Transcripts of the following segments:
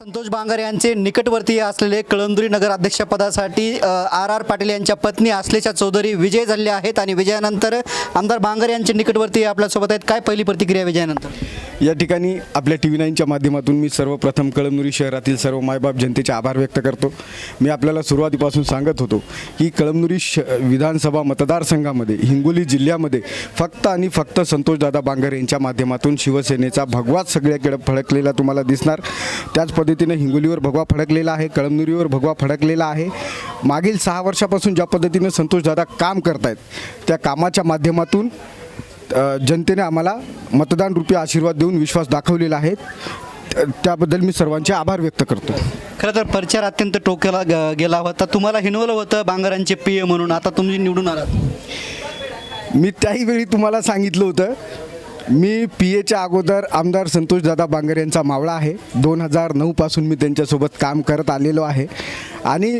संतोष बांगर यांचे निकटवर्तीय असलेले कळमनुरी नगर अध्यक्षपदासाठी आर पाटील यांच्या पत्नी आश्लेषा चौधरी विजय झाले आहेत आणि विजयानंतर आमदार बांगर यांचे निकटवर्तीय आपल्यासोबत आहेत. काय पहिली प्रतिक्रिया विजयानंतर? या ठिकाणी आपल्या TV9च्या माध्यमातून मी सर्वप्रथम कळमनुरी शहरातील सर्व मायबाप जनतेचे आभार व्यक्त करतो. मी आपल्याला सुरुवातीपासून सांगत होतो की कळमनुरी विधानसभा मतदारसंघामध्ये हिंगोली जिल्ह्यामध्ये फक्त आणि फक्त संतोषदादा बांगर यांच्या माध्यमातून शिवसेनेचा भगवा सगळ्याकडे फडकलेला तुम्हाला दिसणार. त्याच पद्धतीने हिंगोलीवर भगवा फडकलेला आहे, कळमनुरीवर भगवा फडकलेला आहे. मागील 6 वर्षापासून ज्या पद्धतीने संतोषदादा काम करतायत त्या कामाच्या माध्यमातून जनतेने आम्हाला मतदान रूपी आशीर्वाद देऊन विश्वास दाखवलेला आहे. त्याबद्दल मी सर्वांचे आभार व्यक्त करतो. खरं तर प्रचार अत्यंत टोकाला गेला होता. तुम्हाला हिनवलं होतं बांगरांचे PA म्हणून, आता तुम्ही निवडून आलात. मी त्याही वेळी तुम्हाला सांगितलं होतं, मी PAच्या अगोदर आमदार संतोषदादा बांगर यांचा मावळा आहे. 2009 पासून मी त्यांच्यासोबत काम करत आलेलो आहे आणि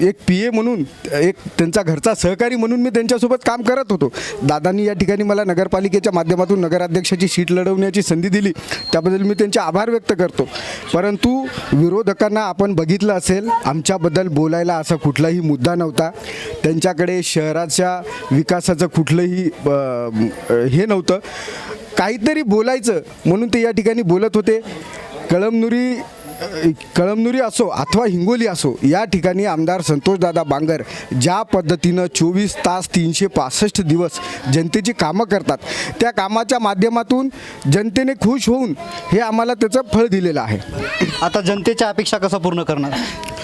एक PA म्हणून, एक त्यांचा घरचा सहकारी म्हणून मी त्यांच्यासोबत काम करत होतो. दादांनी या ठिकाणी मला नगरपालिकेच्या माध्यमातून नगराध्यक्षाची सीट लढवण्याची संधी दिली, त्याबद्दल मी त्यांचे आभार व्यक्त करतो. परंतु विरोधकांना आपण बघितलं असेल, आमच्याबद्दल बोलायला असा कुठलाही मुद्दा नव्हता. त्यांच्याकडे शहराच्या विकासाचं कुठलंही हे नव्हतं. काहीतरी बोलायचं म्हणून ते या ठिकाणी बोलत होते. कळमनुरी असो अथवा हिंगोली असो, या ठिकाणी आमदार संतोषदादा बांगर ज्या पद्धतीनं 24 तास 365 दिवस जनतेची कामं करतात, त्या कामाच्या माध्यमातून जनतेने खुश होऊन हे आम्हाला त्याचं फळ दिलेलं आहे. आता जनतेच्या अपेक्षा कसं पूर्ण करणार?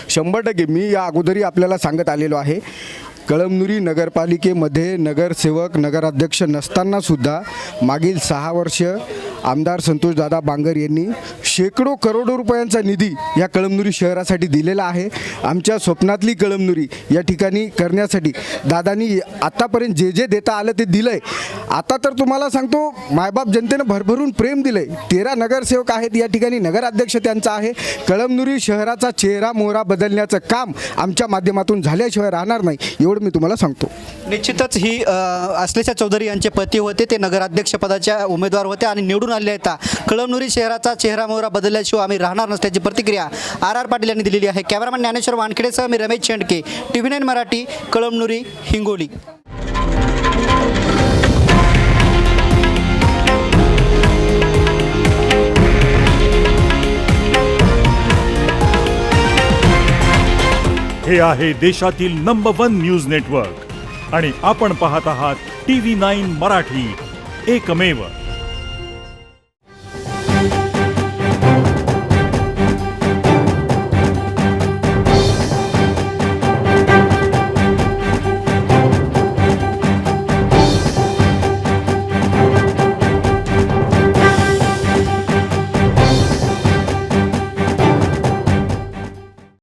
100% मी या अगोदरही आपल्याला सांगत आलेलो आहे. कळमनुरी नगरपालिकेमध्ये नगरसेवक नगराध्यक्ष नसतानासुद्धा मागील 6 वर्ष आमदार संतोषदादा बांगर यांनी शेकडो करोडो रुपयांचा निधी या कळमनुरी शहरासाठी दिलेला आहे. आमच्या स्वप्नातली कळमनुरी या ठिकाणी करण्यासाठी दादांनी आतापर्यंत जे जे देता आलं ते दिलं आहे. आता तर तुम्हाला सांगतो, मायबाप जनतेनं भरभरून प्रेम दिलं आहे. 13 नगरसेवक आहेत या ठिकाणी, नगराध्यक्ष त्यांचा आहे. कळमनुरी शहराचा चेहरा मोहरा बदलण्याचं काम आमच्या माध्यमातून झाल्याशिवाय राहणार नाही, एवढं मी तुम्हाला सांगतो. निश्चितच ही आश्लेषा चौधरी यांचे पती होते, ते नगराध्यक्षपदाच्या उमेदवार होते आणि निवडून आले आहेत. कळमनुरी शहराचा चेहरा मोहरा बदलल्याशिवाय आम्ही राहणार नसल्याची प्रतिक्रिया आर पाटील यांनी दिलेली आहे. कॅमेरामॅन ज्ञानेश्वर वानखेडेसह मी रमेश शेंडके, TV9 मराठी, कळमनुरी, हिंगोली. हे आहे देशातील नंबर 1 न्यूज नेटवर्क आणि आपण पाहत आहात TV9 मराठी, एकमेव.